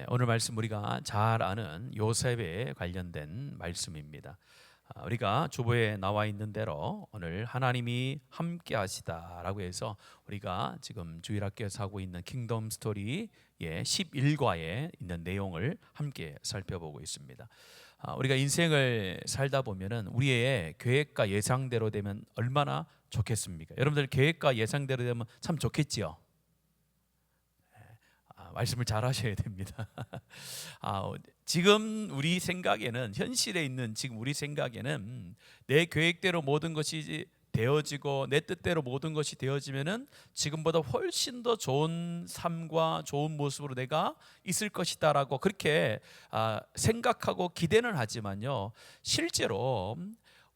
오늘 말씀 우리가 잘 아는 요셉에 관련된 말씀입니다. 우리가 주보에 나와 있는 대로 오늘 하나님이 함께 하시다라고 해서 우리가 지금 주일학교에서 하고 있는 킹덤 스토리의 11과에 있는 내용을 함께 살펴보고 있습니다. 우리가 인생을 살다 보면은 우리의 계획과 예상대로 되면 얼마나 좋겠습니까? 여러분들 계획과 예상대로 되면 참 좋겠지요. 말씀을 잘 하셔야 됩니다. 지금 우리 생각에는, 현실에 있는 지금 우리 생각에는 내 계획대로 모든 것이 되어지고 내 뜻대로 모든 것이 되어지면은 지금보다 훨씬 더 좋은 삶과 좋은 모습으로 내가 있을 것이다라고 그렇게 생각하고 기대는 하지만요, 실제로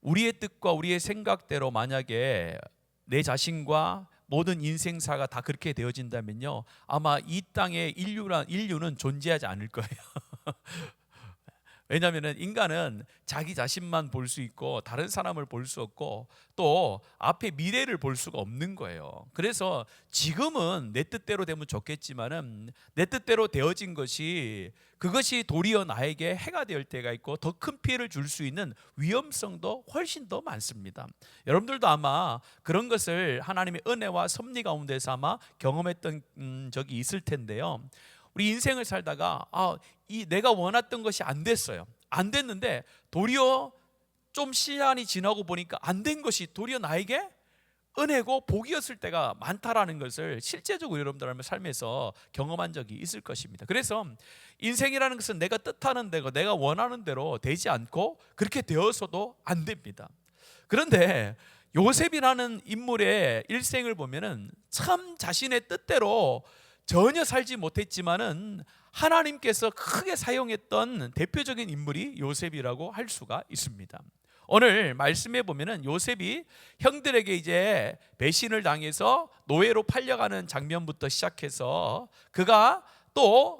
우리의 뜻과 우리의 생각대로 만약에 내 자신과 모든 인생사가 다 그렇게 되어진다면요, 아마 이 땅에 인류는 존재하지 않을 거예요. 왜냐하면 인간은 자기 자신만 볼 수 있고 다른 사람을 볼 수 없고 또 앞에 미래를 볼 수가 없는 거예요. 그래서 지금은 내 뜻대로 되면 좋겠지만은 내 뜻대로 되어진 것이 그것이 도리어 나에게 해가 될 때가 있고 더 큰 피해를 줄 수 있는 위험성도 훨씬 더 많습니다. 여러분들도 아마 그런 것을 하나님의 은혜와 섭리 가운데서 아마 경험했던 적이 있을 텐데요. 우리 인생을 살다가 내가 원했던 것이 안 됐어요. 안 됐는데 도리어 좀 시간이 지나고 보니까 안 된 것이 도리어 나에게 은혜고 복이었을 때가 많다라는 것을 실제적으로 여러분들 삶에서 경험한 적이 있을 것입니다. 그래서 인생이라는 것은 내가 뜻하는 대로 내가 원하는 대로 되지 않고 그렇게 되어서도 안 됩니다. 그런데 요셉이라는 인물의 일생을 보면은 참 자신의 뜻대로 전혀 살지 못했지만은 하나님께서 크게 사용했던 대표적인 인물이 요셉이라고 할 수가 있습니다. 오늘 말씀에 보면은 요셉이 형들에게 이제 배신을 당해서 노예로 팔려가는 장면부터 시작해서 그가 또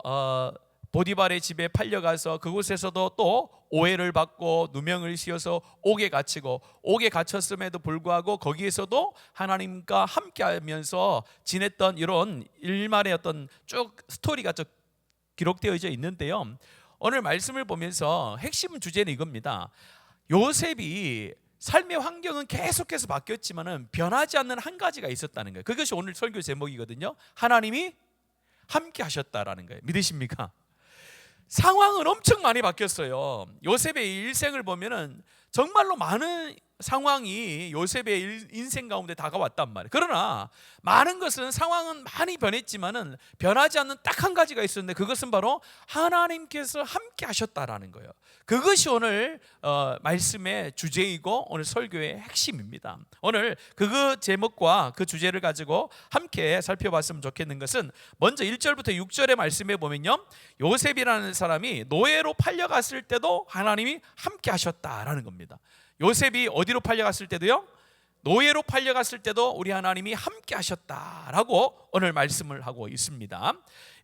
보디발의 집에 팔려가서 그곳에서도 또 오해를 받고 누명을 씌워서 옥에 갇히고 옥에 갇혔음에도 불구하고 거기에서도 하나님과 함께하면서 지냈던 이런 일말의 어떤 쭉 스토리가 기록되어 있는데요. 오늘 말씀을 보면서 핵심 주제는 이겁니다. 요셉이 삶의 환경은 계속해서 바뀌었지만은 변하지 않는 한 가지가 있었다는 거예요. 그것이 오늘 설교 제목이거든요. 하나님이 함께 하셨다라는 거예요. 믿으십니까? 상황은 엄청 많이 바뀌었어요. 요셉의 일생을 보면은 정말로 많은 상황이 요셉의 인생 가운데 다가왔단 말이에요. 그러나 많은 것은 상황은 많이 변했지만은 변하지 않는 딱 한 가지가 있었는데 그것은 바로 하나님께서 함께 하셨다라는 거예요. 그것이 오늘 말씀의 주제이고 오늘 설교의 핵심입니다. 오늘 그 제목과 그 주제를 가지고 함께 살펴봤으면 좋겠는 것은 먼저 1절부터 6절의 말씀에 보면요, 요셉이라는 사람이 노예로 팔려갔을 때도 하나님이 함께 하셨다라는 겁니다. 요셉이 어디로 팔려갔을 때도요, 노예로 팔려갔을 때도 우리 하나님이 함께 하셨다라고 오늘 말씀을 하고 있습니다.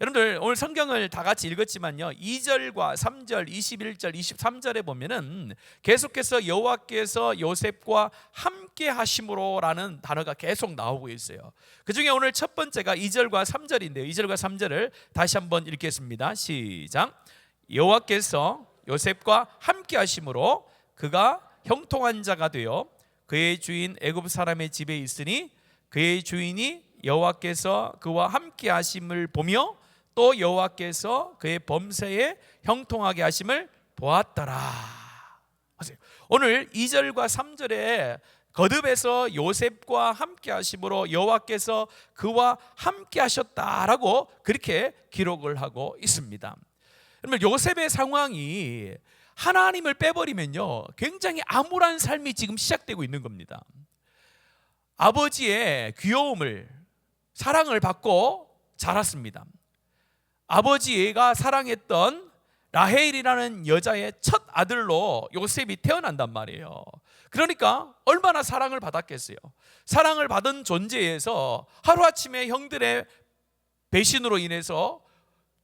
여러분들 오늘 성경을 다 같이 읽었지만요, 2절과 3절, 21절, 23절에 보면은 계속해서 여호와께서 요셉과 함께 하심으로라는 단어가 계속 나오고 있어요. 그 중에 오늘 첫 번째가 2절과 3절인데요 2절과 3절을 다시 한번 읽겠습니다. 시작. 여호와께서 요셉과 함께 하심으로 그가 형통한 자가 되어 그의 주인 애굽 사람의 집에 있으니 그의 주인이 여호와께서 그와 함께 하심을 보며 또 여호와께서 그의 범사에 형통하게 하심을 보았더라. 오늘 2절과 3절에 거듭해서 요셉과 함께 하심으로 여호와께서 그와 함께 하셨다라고 그렇게 기록을 하고 있습니다. 그러면 요셉의 상황이 하나님을 빼버리면요, 굉장히 암울한 삶이 지금 시작되고 있는 겁니다. 아버지의 귀여움을, 사랑을 받고 자랐습니다. 아버지가 사랑했던 라헬이라는 여자의 첫 아들로 요셉이 태어난단 말이에요. 그러니까 얼마나 사랑을 받았겠어요. 사랑을 받은 존재에서 하루아침에 형들의 배신으로 인해서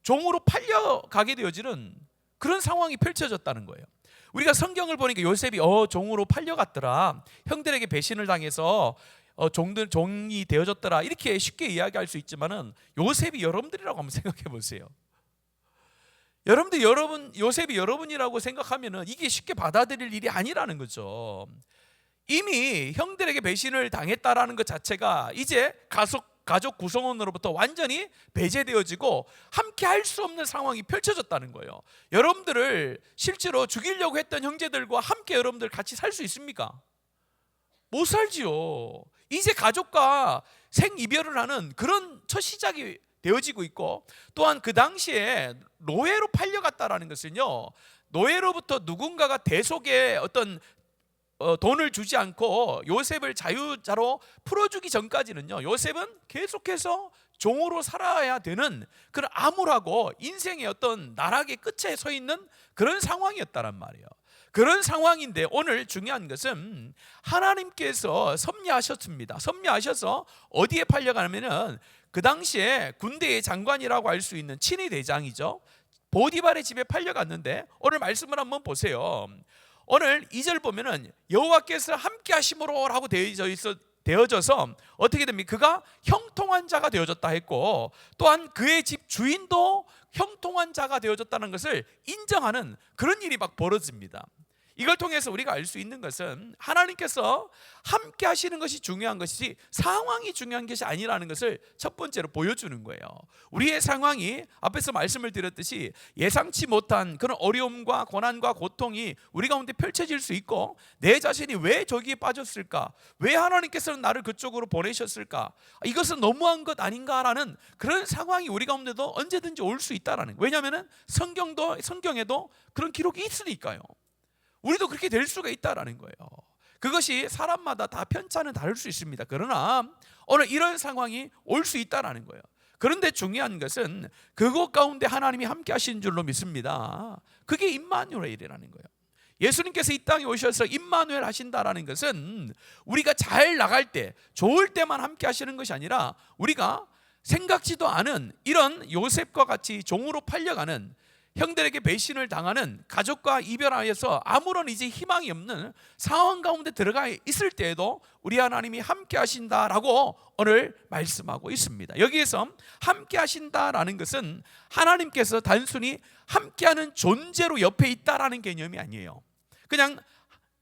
종으로 팔려가게 되어지는 그런 상황이 펼쳐졌다는 거예요. 우리가 성경을 보니까 요셉이 종으로 팔려갔더라, 형들에게 배신을 당해서 종이 되어졌더라, 이렇게 쉽게 이야기할 수 있지만은 요셉이 여러분들이라고 한번 생각해 보세요. 여러분 요셉이 여러분이라고 생각하면은 이게 쉽게 받아들일 일이 아니라는 거죠. 이미 형들에게 배신을 당했다라는 것 자체가 이제 가족 구성원으로부터 완전히 배제되어지고 함께 할 수 없는 상황이 펼쳐졌다는 거예요. 여러분들을 실제로 죽이려고 했던 형제들과 함께 여러분들 같이 살 수 있습니까? 못 살지요. 이제 가족과 생이별을 하는 그런 첫 시작이 되어지고 있고, 또한 그 당시에 노예로 팔려갔다라는 것은요, 노예로부터 누군가가 대속의 어떤 돈을 주지 않고 요셉을 자유자로 풀어주기 전까지는요, 요셉은 계속해서 종으로 살아야 되는 그런 암울하고 인생의 어떤 나락의 끝에 서 있는 그런 상황이었다란 말이에요. 그런 상황인데 오늘 중요한 것은 하나님께서 섭리하셨습니다. 섭리하셔서 어디에 팔려가냐면은 그 당시에 군대의 장관이라고 할 수 있는 친위 대장이죠, 보디발의 집에 팔려갔는데, 오늘 말씀을 한번 보세요. 오늘 2절 보면은 여호와께서 함께 하심으로라고 되어져서 어떻게 됩니까? 그가 형통한 자가 되어졌다 했고, 또한 그의 집 주인도 형통한 자가 되어졌다는 것을 인정하는 그런 일이 막 벌어집니다. 이걸 통해서 우리가 알 수 있는 것은 하나님께서 함께 하시는 것이 중요한 것이지 상황이 중요한 것이 아니라는 것을 첫 번째로 보여주는 거예요. 우리의 상황이 앞에서 말씀을 드렸듯이 예상치 못한 그런 어려움과 고난과 고통이 우리 가운데 펼쳐질 수 있고, 내 자신이 왜 저기에 빠졌을까, 왜 하나님께서는 나를 그쪽으로 보내셨을까, 이것은 너무한 것 아닌가라는 그런 상황이 우리 가운데도 언제든지 올 수 있다라는 거예요. 왜냐하면 성경에도 그런 기록이 있으니까요. 우리도 그렇게 될 수가 있다라는 거예요. 그것이 사람마다 다 편차는 다를 수 있습니다. 그러나 오늘 이런 상황이 올 수 있다라는 거예요. 그런데 중요한 것은 그것 가운데 하나님이 함께 하신 줄로 믿습니다. 그게 임마누엘이라는 거예요. 예수님께서 이 땅에 오셔서 임마누엘 하신다라는 것은 우리가 잘 나갈 때, 좋을 때만 함께 하시는 것이 아니라 우리가 생각지도 않은 이런 요셉과 같이 종으로 팔려가는, 형들에게 배신을 당하는, 가족과 이별하여서 아무런 이제 희망이 없는 상황 가운데 들어가 있을 때에도 우리 하나님이 함께 하신다라고 오늘 말씀하고 있습니다. 여기에서 함께 하신다라는 것은 하나님께서 단순히 함께하는 존재로 옆에 있다라는 개념이 아니에요. 그냥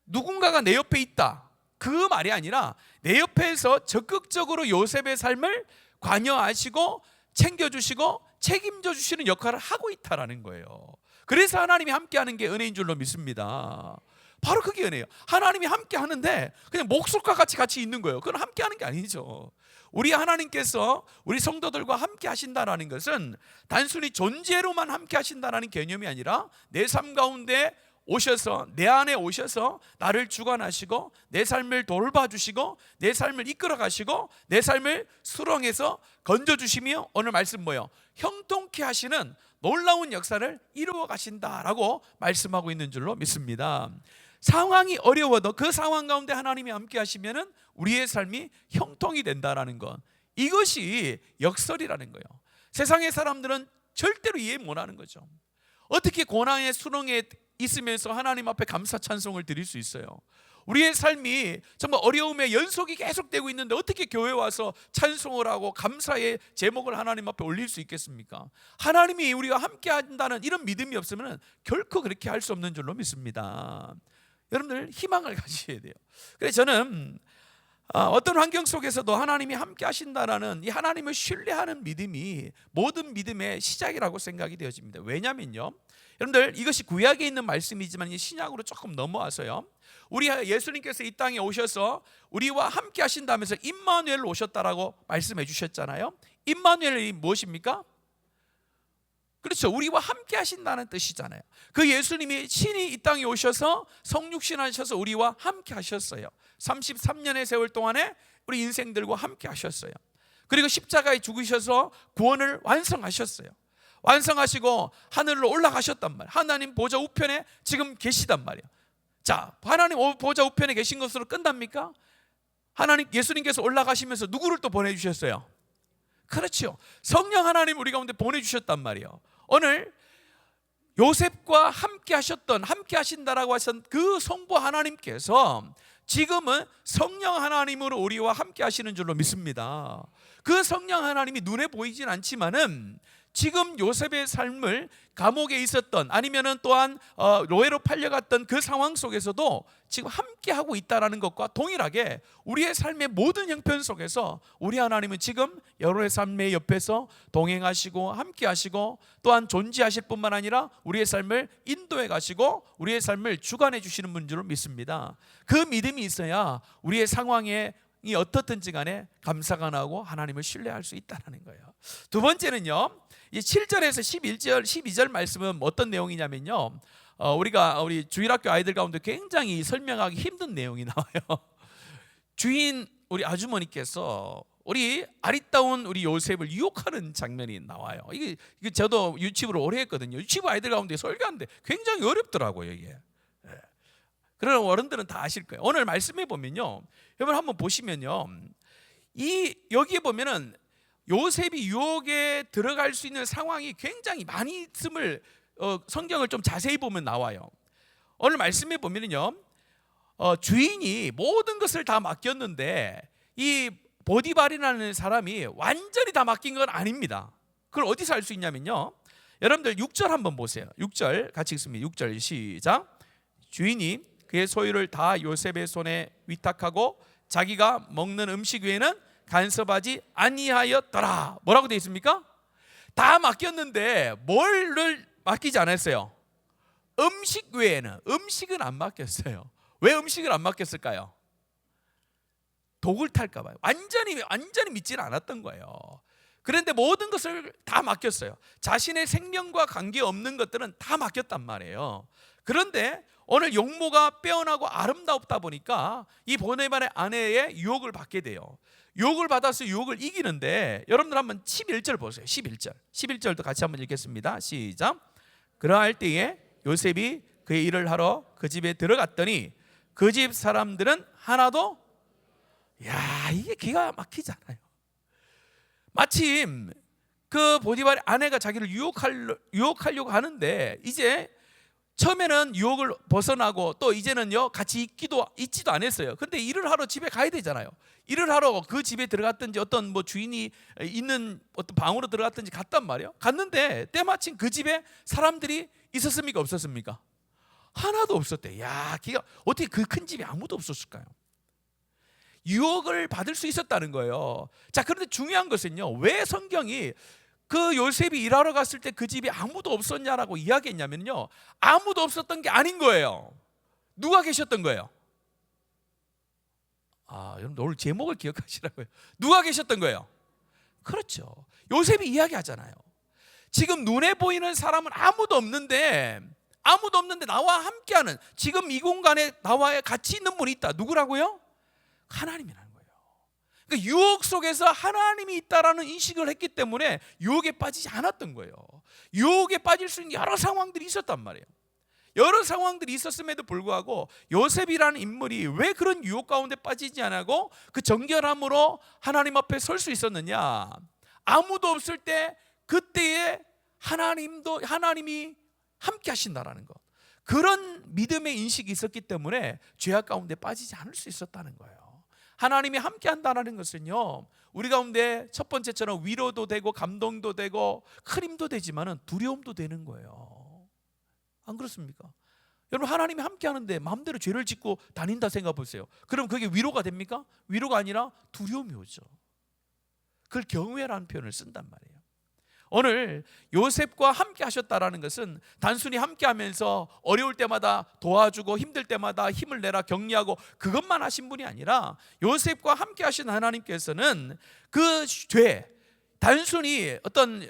누군가가 내 옆에 있다, 그 말이 아니라 내 옆에서 적극적으로 요셉의 삶을 관여하시고 챙겨주시고 책임져 주시는 역할을 하고 있다라는 거예요. 그래서 하나님이 함께하는 게 은혜인 줄로 믿습니다. 바로 그게 은혜예요. 하나님이 함께 하는데 그냥 목석과 같이 있는 거예요. 그건 함께하는 게 아니죠. 우리 하나님께서 우리 성도들과 함께 하신다라는 것은 단순히 존재로만 함께 하신다라는 개념이 아니라 내 삶 가운데 오셔서, 내 안에 오셔서 나를 주관하시고 내 삶을 돌봐주시고 내 삶을 이끌어가시고 내 삶을 수렁에서 건져주시며 오늘 말씀 뭐예요? 형통케 하시는 놀라운 역사를 이루어 가신다라고 말씀하고 있는 줄로 믿습니다. 상황이 어려워도 그 상황 가운데 하나님이 함께 하시면은 우리의 삶이 형통이 된다라는 것, 이것이 역설이라는 거예요. 세상의 사람들은 절대로 이해 못하는 거죠. 어떻게 고난의 수렁에 있으면서 하나님 앞에 감사 찬송을 드릴 수 있어요? 우리의 삶이 정말 어려움의 연속이 계속되고 있는데 어떻게 교회 와서 찬송을 하고 감사의 제목을 하나님 앞에 올릴 수 있겠습니까? 하나님이 우리와 함께 한다는 이런 믿음이 없으면 결코 그렇게 할 수 없는 줄로 믿습니다. 여러분들 희망을 가지셔야 돼요. 그래서 저는 어떤 환경 속에서도 하나님이 함께 하신다라는 이 하나님을 신뢰하는 믿음이 모든 믿음의 시작이라고 생각이 되어집니다. 왜냐면요, 여러분들 이것이 구약에 있는 말씀이지만 이 신약으로 조금 넘어와서요, 우리 예수님께서 이 땅에 오셔서 우리와 함께 하신다면서 임마누엘로 오셨다라고 말씀해 주셨잖아요. 임마누엘이 무엇입니까? 그렇죠, 우리와 함께 하신다는 뜻이잖아요. 그 예수님이 친히 이 땅에 오셔서 성육신 하셔서 우리와 함께 하셨어요. 33년의 세월 동안에 우리 인생들과 함께 하셨어요. 그리고 십자가에 죽으셔서 구원을 완성하셨어요. 완성하시고 하늘로 올라가셨단 말이에요. 하나님 보좌 우편에 지금 계시단 말이에요. 자, 하나님 보좌 우편에 계신 것으로 끝납니까? 예수님께서 올라가시면서 누구를 또 보내주셨어요? 그렇죠, 성령 하나님 우리 가운데 보내주셨단 말이에요. 오늘 요셉과 함께 하셨던, 함께 하신다라고 하신 그 성부 하나님께서 지금은 성령 하나님으로 우리와 함께 하시는 줄로 믿습니다. 그 성령 하나님이 눈에 보이진 않지만은 지금 요셉의 삶을 감옥에 있었던 아니면은 또한 노예로 팔려갔던 그 상황 속에서도 지금 함께 하고 있다라는 것과 동일하게 우리의 삶의 모든 형편 속에서 우리 하나님은 지금 여러분의 삶의 옆에서 동행하시고 함께 하시고 또한 존재하실 뿐만 아니라 우리의 삶을 인도해 가시고 우리의 삶을 주관해 주시는 분 줄 믿습니다. 그 믿음이 있어야 우리의 상황에 이 어떻든지 간에 감사가 나고 하나님을 신뢰할 수 있다는 거예요. 두 번째는요, 이 7절에서 11절, 12절 말씀은 어떤 내용이냐면요, 우리 주일학교 아이들 가운데 굉장히 설명하기 힘든 내용이 나와요. 주인 우리 아주머니께서 우리 아리따운 우리 요셉을 유혹하는 장면이 나와요. 이게 저도 유치부를 오래 했거든요. 유치부 아이들 가운데 설교하는데 굉장히 어렵더라고요, 이게. 그런 어른들은 다 아실 거예요. 오늘 말씀해 보면요, 여러분 한번 보시면요, 여기에 보면은 요셉이 유혹에 들어갈 수 있는 상황이 굉장히 많이 있음을 성경을 좀 자세히 보면 나와요. 오늘 말씀해 보면요, 주인이 모든 것을 다 맡겼는데 이 보디발이라는 사람이 완전히 다 맡긴 건 아닙니다. 그걸 어디서 알 수 있냐면요, 여러분들 6절 한번 보세요. 6절 같이 읽습니다. 6절 시작. 주인이 그의 소유를 다 요셉의 손에 위탁하고 자기가 먹는 음식 외에는 간섭하지 아니하였더라. 뭐라고 되어 있습니까? 다 맡겼는데 뭐를 맡기지 않았어요? 음식 외에는. 음식은 안 맡겼어요. 왜 음식을 안 맡겼을까요? 독을 탈까 봐요. 완전히 믿지는 않았던 거예요. 그런데 모든 것을 다 맡겼어요. 자신의 생명과 관계없는 것들은 다 맡겼단 말이에요. 그런데 오늘 용모가 빼어나고 아름답다 보니까 이 보디발의 아내의 유혹을 받게 돼요. 유혹을 받아서 유혹을 이기는데, 여러분들 한번 11절 보세요. 11절도 같이 한번 읽겠습니다. 시작. 그러할 때에 요셉이 그의 일을 하러 그 집에 들어갔더니 그 집 사람들은 하나도, 이게 기가 막히잖아요. 마침 그 보디발의 아내가 자기를 유혹하려고 하는데, 이제 처음에는 유혹을 벗어나고 또 이제는요 같이 있지도 않았어요. 근데 일을 하러 집에 가야 되잖아요. 일을 하러 그 집에 들어갔든지 어떤 주인이 있는 어떤 방으로 들어갔든지 갔단 말이에요. 갔는데 때마침 그 집에 사람들이 있었습니까? 없었습니까? 하나도 없었대. 기가 어떻게 그 큰 집에 아무도 없었을까요? 유혹을 받을 수 있었다는 거예요. 자, 그런데 중요한 것은요, 왜 성경이 그 요셉이 일하러 갔을 때 그 집에 아무도 없었냐라고 이야기했냐면요, 아무도 없었던 게 아닌 거예요. 누가 계셨던 거예요? 여러분 오늘 제목을 기억하시라고요. 누가 계셨던 거예요? 그렇죠. 요셉이 이야기하잖아요. 지금 눈에 보이는 사람은 아무도 없는데 나와 함께하는, 지금 이 공간에 나와 같이 있는 분이 있다. 누구라고요? 하나님이라는 거예요. 그러니까 유혹 속에서 하나님이 있다라는 인식을 했기 때문에 유혹에 빠지지 않았던 거예요. 유혹에 빠질 수 있는 여러 상황들이 있었단 말이에요. 여러 상황들이 있었음에도 불구하고 요셉이라는 인물이 왜 그런 유혹 가운데 빠지지 않고 그 정결함으로 하나님 앞에 설 수 있었느냐? 아무도 없을 때 그때에 하나님이 함께 하신다라는 것, 그런 믿음의 인식이 있었기 때문에 죄악 가운데 빠지지 않을 수 있었다는 거예요. 하나님이 함께 한다는 것은요, 우리 가운데 첫 번째처럼 위로도 되고 감동도 되고 큰 힘도 되지만 두려움도 되는 거예요. 안 그렇습니까? 여러분, 하나님이 함께 하는데 마음대로 죄를 짓고 다닌다 생각해 보세요. 그럼 그게 위로가 됩니까? 위로가 아니라 두려움이 오죠. 그걸 경외라는 표현을 쓴단 말이에요. 오늘 요셉과 함께 하셨다라는 것은 단순히 함께 하면서 어려울 때마다 도와주고 힘들 때마다 힘을 내라 격려하고 그것만 하신 분이 아니라, 요셉과 함께 하신 하나님께서는 그 죄, 단순히 어떤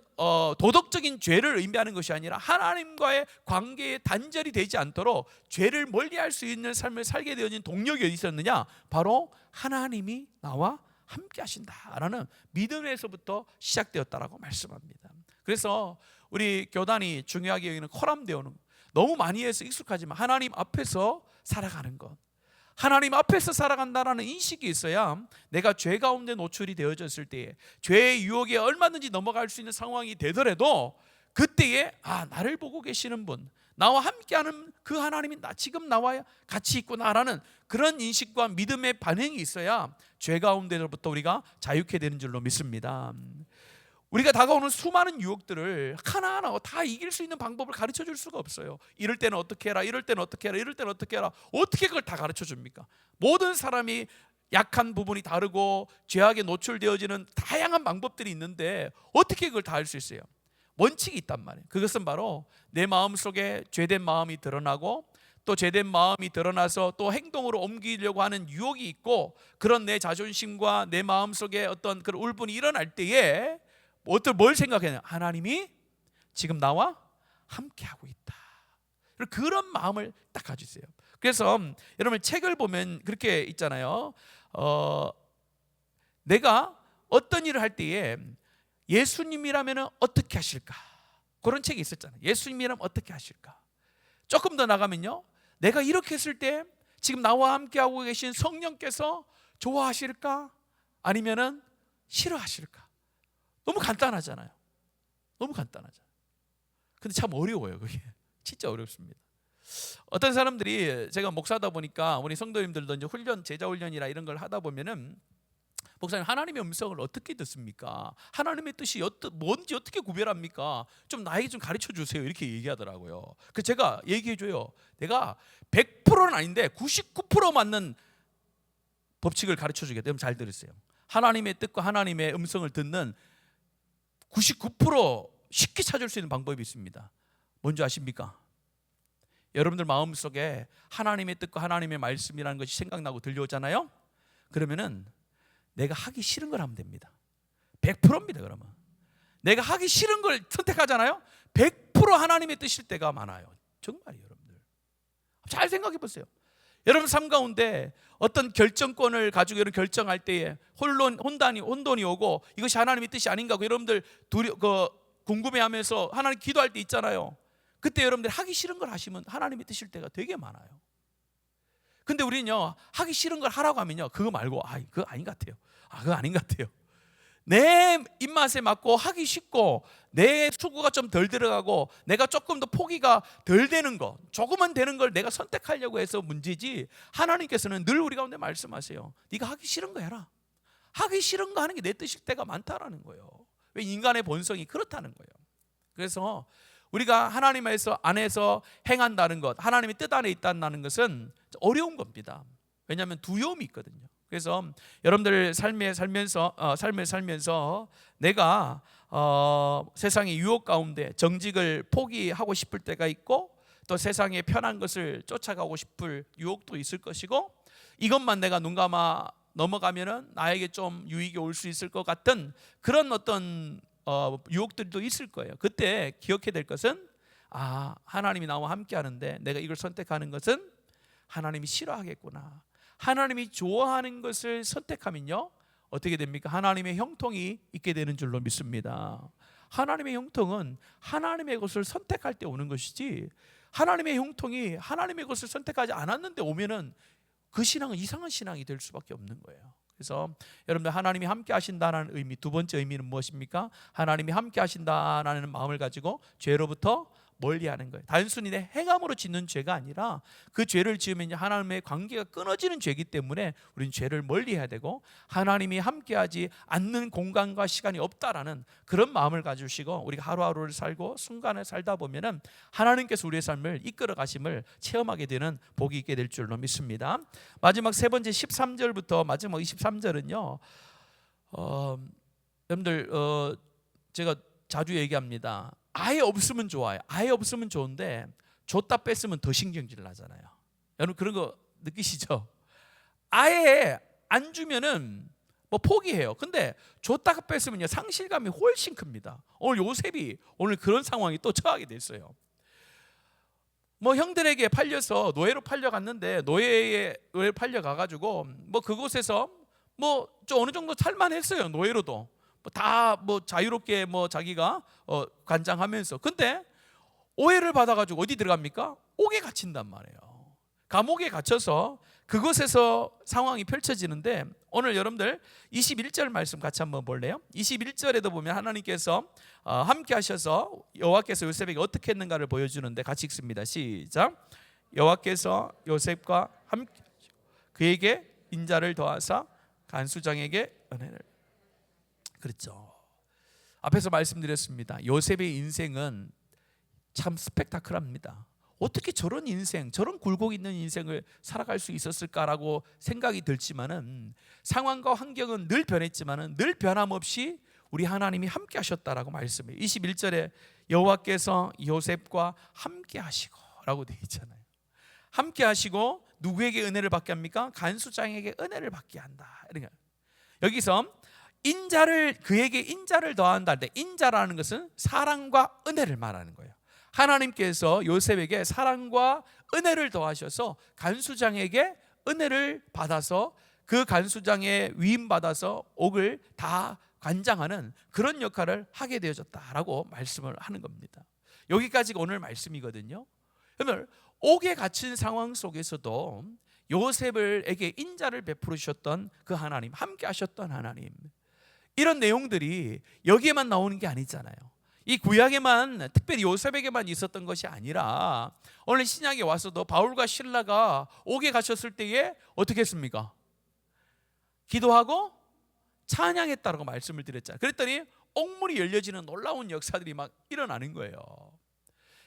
도덕적인 죄를 의미하는 것이 아니라 하나님과의 관계에 단절이 되지 않도록 죄를 멀리할 수 있는 삶을 살게 되어진 동력이 어디 있었느냐? 바로 하나님이 나와 함께 하신다라는 믿음에서부터 시작되었다라고 말씀합니다. 그래서 우리 교단이 중요하게 여기는 코람데오는 너무 많이 해서 익숙하지만 하나님 앞에서 살아가는 것, 하나님 앞에서 살아간다는 인식이 있어야 내가 죄 가운데 노출이 되어졌을 때에 죄의 유혹에 얼마든지 넘어갈 수 있는 상황이 되더라도 그때에 나를 보고 계시는 분, 나와 함께하는 그 하나님이 지금 나와 같이 있구나라는 그런 인식과 믿음의 반응이 있어야 죄 가운데로부터 우리가 자유케 되는 줄로 믿습니다. 우리가 다가오는 수많은 유혹들을 하나하나 다 이길 수 있는 방법을 가르쳐 줄 수가 없어요. 이럴 때는 어떻게 해라, 이럴 때는 어떻게 해라, 이럴 때는 어떻게 해라. 어떻게 그걸 다 가르쳐 줍니까? 모든 사람이 약한 부분이 다르고 죄악에 노출되어지는 다양한 방법들이 있는데 어떻게 그걸 다 할 수 있어요? 원칙이 있단 말이에요. 그것은 바로 내 마음속에 죄된 마음이 드러나고 또 죄된 마음이 드러나서 또 행동으로 옮기려고 하는 유혹이 있고, 그런 내 자존심과 내 마음속에 어떤 그런 울분이 일어날 때에 뭘 생각해요? 하나님이 지금 나와 함께하고 있다. 그런 마음을 딱 가지세요. 그래서 여러분 책을 보면 그렇게 있잖아요. 내가 어떤 일을 할 때에 예수님이라면 어떻게 하실까? 그런 책이 있었잖아요. 예수님이라면 어떻게 하실까? 조금 더 나가면요, 내가 이렇게 했을 때 지금 나와 함께하고 계신 성령께서 좋아하실까? 아니면은 싫어하실까? 너무 간단하잖아요. 너무 간단하잖아요. 근데 참 어려워요. 그게 진짜 어렵습니다. 어떤 사람들이, 제가 목사다 보니까 우리 성도님들도 이제 훈련, 제자 훈련이라 이런 걸 하다 보면은, 목사님 하나님의 음성을 어떻게 듣습니까? 하나님의 뜻이 뭔지 어떻게 구별합니까? 좀 나에게 좀 가르쳐 주세요. 이렇게 얘기하더라고요. 그 제가 얘기해 줘요. 내가 100%는 아닌데 99% 맞는 법칙을 가르쳐 주겠다. 여러분 잘 들으세요. 하나님의 뜻과 하나님의 음성을 듣는 99% 쉽게 찾을 수 있는 방법이 있습니다. 뭔지 아십니까? 여러분들 마음속에 하나님의 뜻과 하나님의 말씀이라는 것이 생각나고 들려오잖아요. 그러면은 내가 하기 싫은 걸 하면 됩니다. 100%입니다. 그러면 내가 하기 싫은 걸 선택하잖아요. 100% 하나님의 뜻일 때가 많아요. 정말이에요. 여러분들 잘 생각해 보세요. 여러분 삶 가운데 어떤 결정권을 가지고 이런 결정할 때에 혼돈이 오고 이것이 하나님의 뜻이 아닌가 하고 여러분들 궁금해하면서 하나님 기도할 때 있잖아요. 그때 여러분들 하기 싫은 걸 하시면 하나님의 뜻일 때가 되게 많아요. 근데 우리는요, 하기 싫은 걸 하라고 하면요, 그거 말고 그거 아닌 것 같아요. 그거 아닌 것 같아요. 내 입맛에 맞고 하기 쉽고 내 수고가 좀 덜 들어가고 내가 조금 더 포기가 덜 되는 거, 조금은 되는 걸 내가 선택하려고 해서 문제지, 하나님께서는 늘 우리 가운데 말씀하세요. 네가 하기 싫은 거 해라. 하기 싫은 거 하는 게 내 뜻일 때가 많다라는 거예요. 왜? 인간의 본성이 그렇다는 거예요. 그래서 우리가 하나님 안에서 행한다는 것, 하나님의 뜻 안에 있다는 것은 어려운 겁니다. 왜냐하면 두려움이 있거든요. 그래서 여러분들 삶을 살면서 내가 세상의 유혹 가운데 정직을 포기하고 싶을 때가 있고, 또 세상의 편한 것을 쫓아가고 싶을 유혹도 있을 것이고, 이것만 내가 눈 감아 넘어가면은 나에게 좀 유익이 올 수 있을 것 같은 그런 어떤 유혹들도 있을 거예요. 그때 기억해야 될 것은, 하나님이 나와 함께 하는데 내가 이걸 선택하는 것은 하나님이 싫어하겠구나. 하나님이 좋아하는 것을 선택하면요, 어떻게 됩니까? 하나님의 형통이 있게 되는 줄로 믿습니다. 하나님의 형통은 하나님의 것을 선택할 때 오는 것이지, 하나님의 형통이 하나님의 것을 선택하지 않았는데 오면은 그 신앙은 이상한 신앙이 될 수밖에 없는 거예요. 그래서 여러분들 하나님이 함께 하신다는 의미, 두 번째 의미는 무엇입니까? 하나님이 함께 하신다는 마음을 가지고 죄로부터 멀리하는 거예요. 단순히 내 행함으로 짓는 죄가 아니라 그 죄를 지으면 하나님의 관계가 끊어지는 죄이기 때문에 우리는 죄를 멀리해야 되고, 하나님이 함께하지 않는 공간과 시간이 없다라는 그런 마음을 가지시고 우리가 하루하루를 살고 순간을 살다 보면은 하나님께서 우리의 삶을 이끌어 가심을 체험하게 되는 복이 있게 될 줄로 믿습니다. 마지막 세 번째 13절부터 마지막 23절은요, 여러분들 제가 자주 얘기합니다. 아예 없으면 좋아요. 아예 없으면 좋은데 줬다 뺐으면 더 신경질 나잖아요. 여러분 그런 거 느끼시죠? 아예 안 주면은 뭐 포기해요. 근데 줬다가 뺐으면요, 상실감이 훨씬 큽니다. 오늘 요셉이 오늘 그런 상황이 또 처하게 됐어요. 뭐 형들에게 팔려서 노예로 팔려갔는데 노예로 팔려가가지고 뭐 그곳에서 뭐 좀 어느 정도 살만했어요. 노예로도 다 뭐 자유롭게 뭐 자기가 관장하면서. 근데 오해를 받아가지고 어디 들어갑니까? 옥에 갇힌단 말이에요. 감옥에 갇혀서 그곳에서 상황이 펼쳐지는데, 오늘 여러분들 21절 말씀 같이 한번 볼래요? 21절에도 보면 하나님께서 함께 하셔서 여호와께서 요셉에게 어떻게 했는가를 보여주는데 같이 읽습니다. 시작. 여호와께서 요셉과 함께 그에게 인자를 더하사 간수장에게 은혜를. 그렇죠. 앞에서 말씀드렸습니다. 요셉의 인생은 참 스펙타클합니다. 어떻게 저런 인생, 저런 굴곡 있는 인생을 살아갈 수 있었을까라고 생각이 들지만은, 상황과 환경은 늘 변했지만은 늘 변함없이 우리 하나님이 함께 하셨다라고 말씀해요. 21절에 여호와께서 요셉과 함께 하시고라고 되어 있잖아요. 함께 하시고 누구에게 은혜를 받게 합니까? 간수장에게 은혜를 받게 한다. 그러니까 여기서 그에게 인자를 더한다 할 때, 인자라는 것은 사랑과 은혜를 말하는 거예요. 하나님께서 요셉에게 사랑과 은혜를 더하셔서 간수장에게 은혜를 받아서 그 간수장의 위임 받아서 옥을 다 관장하는 그런 역할을 하게 되어졌다라고 말씀을 하는 겁니다. 여기까지가 오늘 말씀이거든요. 그러면 옥에 갇힌 상황 속에서도 요셉에게 인자를 베풀으셨던 그 하나님, 함께 하셨던 하나님, 이런 내용들이 여기에만 나오는 게 아니잖아요. 이 구약에만, 특별히 요셉에게만 있었던 것이 아니라 오늘 신약에 와서도 바울과 실라가 옥에 갇혔을 때에 어떻게 했습니까? 기도하고 찬양했다라고 말씀을 드렸잖아요. 그랬더니 옥문이 열려지는 놀라운 역사들이 막 일어나는 거예요.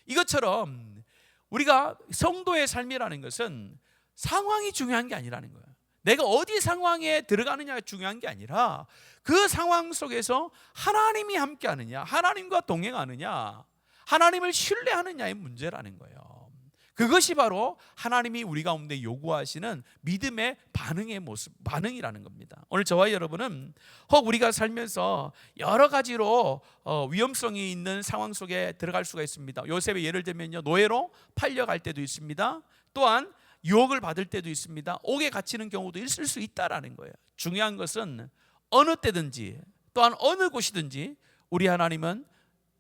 이것처럼 우리가 성도의 삶이라는 것은 상황이 중요한 게 아니라는 거예요. 내가 어디 상황에 들어가느냐가 중요한 게 아니라 그 상황 속에서 하나님이 함께하느냐, 하나님과 동행하느냐, 하나님을 신뢰하느냐의 문제라는 거예요. 그것이 바로 하나님이 우리 가운데 요구하시는 믿음의 반응이라는 겁니다. 오늘 저와 여러분은 혹 우리가 살면서 여러 가지로 위험성이 있는 상황 속에 들어갈 수가 있습니다. 요셉의 예를 들면요, 노예로 팔려갈 때도 있습니다. 또한 유혹을 받을 때도 있습니다. 옥에 갇히는 경우도 있을 수 있다라는 거예요. 중요한 것은 어느 때든지 또한 어느 곳이든지 우리 하나님은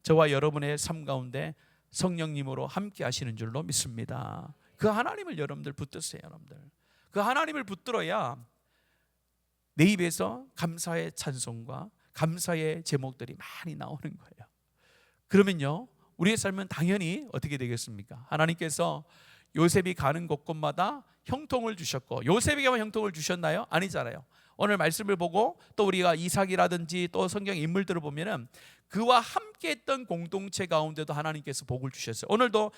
저와 여러분의 삶 가운데 성령님으로 함께 하시는 줄로 믿습니다. 그 하나님을 여러분들 붙드세요. 여러분들 그 하나님을 붙들어야 내 입에서 감사의 찬송과 감사의 제목들이 많이 나오는 거예요. 그러면요, 우리의 삶은 당연히 어떻게 되겠습니까? 하나님께서 요셉이 가는 곳곳마다 형통을 주셨고, 요셉에게만 형통을 주셨나요? 아니잖아요. 오늘 말씀을 보고 또 우리가 이삭이라든지 또 성경 인물들을 보면은 그와 함께했던 공동체 가운데도 하나님께서 복을 주셨어요. 오늘도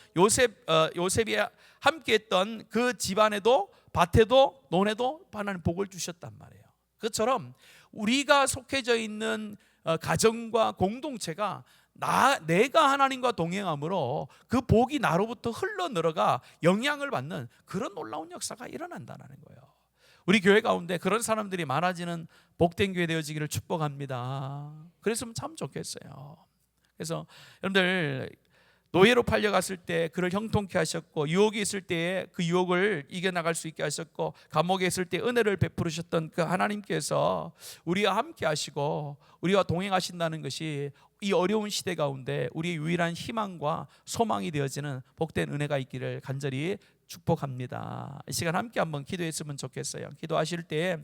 요셉이 함께했던 그 집안에도, 밭에도, 논에도 하나님 복을 주셨단 말이에요. 그것처럼 우리가 속해져 있는 가정과 공동체가 내가 하나님과 동행함으로 그 복이 나로부터 흘러내려가 영향을 받는 그런 놀라운 역사가 일어난다는 거예요. 우리 교회 가운데 그런 사람들이 많아지는 복된 교회 되어지기를 축복합니다. 그랬으면 참 좋겠어요. 그래서 여러분들 노예로 팔려갔을 때 그를 형통케 하셨고, 유혹이 있을 때에 그 유혹을 이겨나갈 수 있게 하셨고, 감옥에 있을 때 은혜를 베푸셨던 그 하나님께서 우리와 함께 하시고 우리와 동행하신다는 것이 이 어려운 시대 가운데 우리의 유일한 희망과 소망이 되어지는 복된 은혜가 있기를 간절히 축복합니다. 이 시간 함께 한번 기도했으면 좋겠어요. 기도하실 때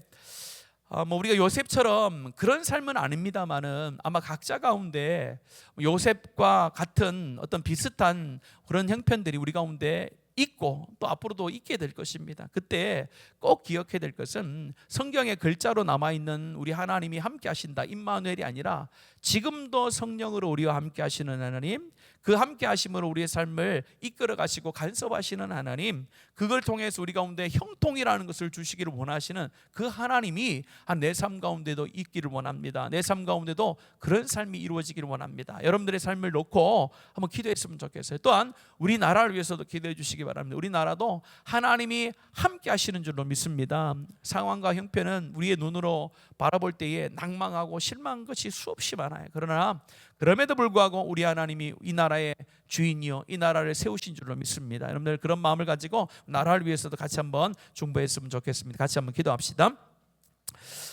우리가 요셉처럼 그런 삶은 아닙니다만은 아마 각자 가운데 요셉과 같은 어떤 비슷한 그런 형편들이 우리 가운데 있고 또 앞으로도 있게 될 것입니다. 그때 꼭 기억해야 될 것은 성경의 글자로 남아있는 우리 하나님이 함께 하신다, 임마누엘이 아니라 지금도 성령으로 우리와 함께 하시는 하나님, 그 함께 하심으로 우리의 삶을 이끌어 가시고 간섭하시는 하나님, 그걸 통해서 우리 가운데 형통이라는 것을 주시기를 원하시는 그 하나님이 내 삶 가운데도 있기를 원합니다. 내 삶 가운데도 그런 삶이 이루어지기를 원합니다. 여러분들의 삶을 놓고 한번 기도했으면 좋겠어요. 또한 우리나라를 위해서도 기도해 주시기 바랍니다. 우리나라도 하나님이 함께 하시는 줄로 믿습니다. 상황과 형편은 우리의 눈으로 바라볼 때에 낭망하고 실망한 것이 수없이 많아요. 그러나 그럼에도 불구하고 우리 하나님이 이 나라의 주인이요, 이 나라를 세우신 줄로 믿습니다. 여러분들 그런 마음을 가지고 나라를 위해서도 같이 한번 중보했으면 좋겠습니다. 같이 한번 기도합시다.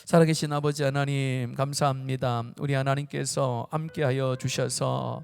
살아계신 아버지 하나님, 감사합니다. 우리 하나님께서 함께하여 주셔서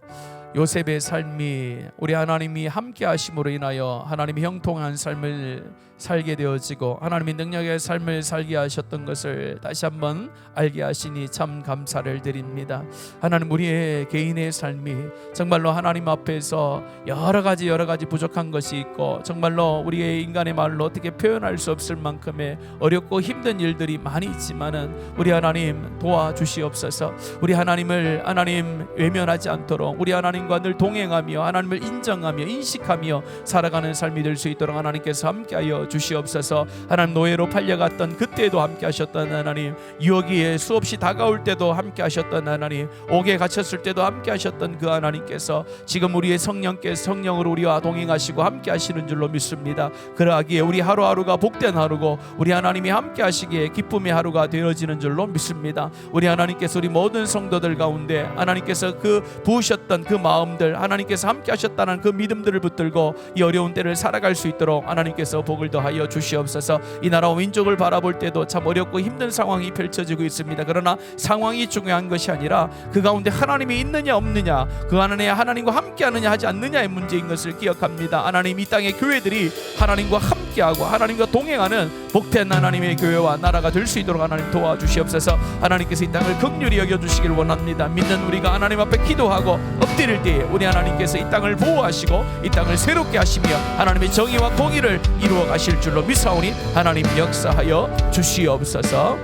요셉의 삶이 우리 하나님이 함께 하심으로 인하여 하나님이 형통한 삶을 살게 되어지고 하나님의 능력의 삶을 살게 하셨던 것을 다시 한번 알게 하시니 참 감사를 드립니다. 하나님, 우리의 개인의 삶이 정말로 하나님 앞에서 여러 가지 부족한 것이 있고 정말로 우리의 인간의 말로 어떻게 표현할 수 없을 만큼의 어렵고 힘든 일들이 많이 있지만은 우리 하나님 도와주시옵소서. 우리 하나님을 하나님 외면하지 않도록 우리 하나님과 늘 동행하며 하나님을 인정하며 인식하며 살아가는 삶이 될 수 있도록 하나님께서 함께하여 주시옵소서. 하나님 노예로 팔려갔던 그때도 함께하셨던 하나님, 유혹이 수없이 다가올 때도 함께하셨던 하나님, 옥에 갇혔을 때도 함께하셨던 그 하나님께서 지금 우리의 성령으로 우리와 동행하시고 함께하시는 줄로 믿습니다. 그러하기에 우리 하루하루가 복된 하루고 우리 하나님이 함께하시기에 기쁨의 하루가 되어지는 줄로 믿습니다. 우리 하나님께서 우리 모든 성도들 가운데 하나님께서 그 부으셨던 그 마음들, 하나님께서 함께하셨다는 그 믿음들을 붙들고 이 어려운 때를 살아갈 수 있도록 하나님께서 복을 더하여 주시옵소서. 이 나라와 민족을 바라볼 때도 참 어렵고 힘든 상황이 펼쳐지고 있습니다. 그러나 상황이 중요한 것이 아니라 그 가운데 하나님이 있느냐 없느냐, 그 안에 하나님과 함께하느냐 하지 않느냐의 문제인 것을 기억합니다. 하나님, 이 땅의 교회들이 하나님과 함께하고 하나님과 동행하는 복된 하나님의 교회와 나라가 될 수 있도록 하나님 도와주시옵소서. 하나님께서 이 땅을 긍휼히 여겨주시길 원합니다. 믿는 우리가 하나님 앞에 기도하고 엎드릴 때에 우리 하나님께서 이 땅을 보호하시고 이 땅을 새롭게 하시며 하나님의 정의와 공의를 이루어 가실 줄로 믿사오니 하나님 역사하여 주시옵소서.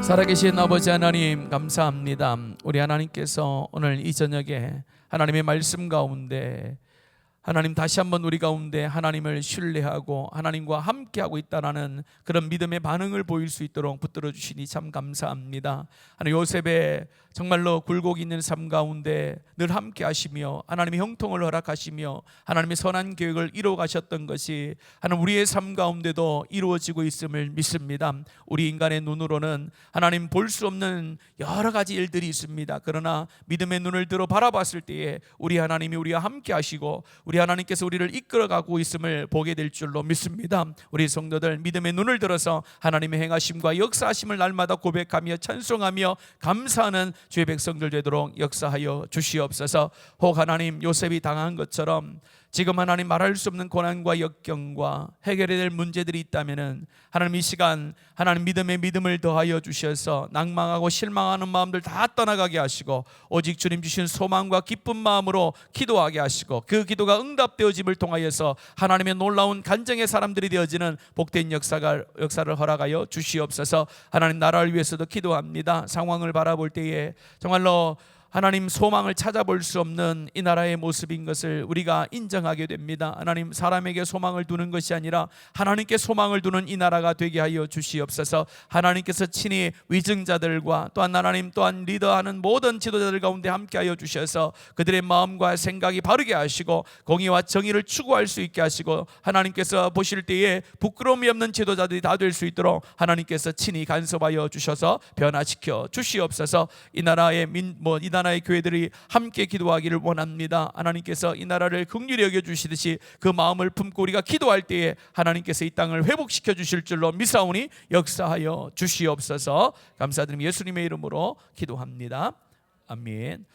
살아계신 아버지 하나님, 감사합니다. 우리 하나님께서 오늘 이 저녁에 하나님의 말씀 가운데 하나님 다시 한번 우리 가운데 하나님을 신뢰하고 하나님과 함께하고 있다는 그런 믿음의 반응을 보일 수 있도록 붙들어 주시니 참 감사합니다. 하나님, 요셉의 정말로 굴곡 있는 삶 가운데 늘 함께 하시며 하나님의 형통을 허락하시며 하나님의 선한 계획을 이루어 가셨던 것이 하나님 우리의 삶 가운데도 이루어지고 있음을 믿습니다. 우리 인간의 눈으로는 하나님 볼 수 없는 여러 가지 일들이 있습니다. 그러나 믿음의 눈을 들어 바라봤을 때에 우리 하나님이 우리와 함께 하시고 우리 하나님께서 우리를 이끌어가고 있음을 보게 될 줄로 믿습니다. 우리 성도들 믿음의 눈을 들어서 하나님의 행하심과 역사하심을 날마다 고백하며 찬송하며 감사하는 주의 백성들 되도록 역사하여 주시옵소서. 혹 하나님 요셉이 당한 것처럼 지금 하나님 말할 수 없는 고난과 역경과 해결해야 될 문제들이 있다면은 하나님 이 시간 하나님 믿음의 믿음을 더하여 주셔서 낭망하고 실망하는 마음들 다 떠나가게 하시고 오직 주님 주신 소망과 기쁜 마음으로 기도하게 하시고 그 기도가 응답되어짐을 통하여서 하나님의 놀라운 간증의 사람들이 되어지는 복된 역사를 허락하여 주시옵소서. 하나님 나라를 위해서도 기도합니다. 상황을 바라볼 때에 정말로 하나님 소망을 찾아볼 수 없는 이 나라의 모습인 것을 우리가 인정하게 됩니다. 하나님, 사람에게 소망을 두는 것이 아니라 하나님께 소망을 두는 이 나라가 되게 하여 주시옵소서. 하나님께서 친히 위증자들과 또한 하나님 또한 리더하는 모든 지도자들 가운데 함께하여 주셔서 그들의 마음과 생각이 바르게 하시고 공의와 정의를 추구할 수 있게 하시고 하나님께서 보실 때에 부끄러움이 없는 지도자들이 다 될 수 있도록 하나님께서 친히 간섭하여 주셔서 변화시켜 주시옵소서. 이 나라의 이 나라의 교회들이 함께 기도하기를 원합니다. 하나님께서 이 나라를 긍휼히 여겨 주시듯이 그 마음을 품고 우리가 기도할 때에 하나님께서 이 땅을 회복시켜 주실 줄로 믿사오니 역사하여 주시옵소서. 감사드리며 예수님의 이름으로 기도합니다. 아멘.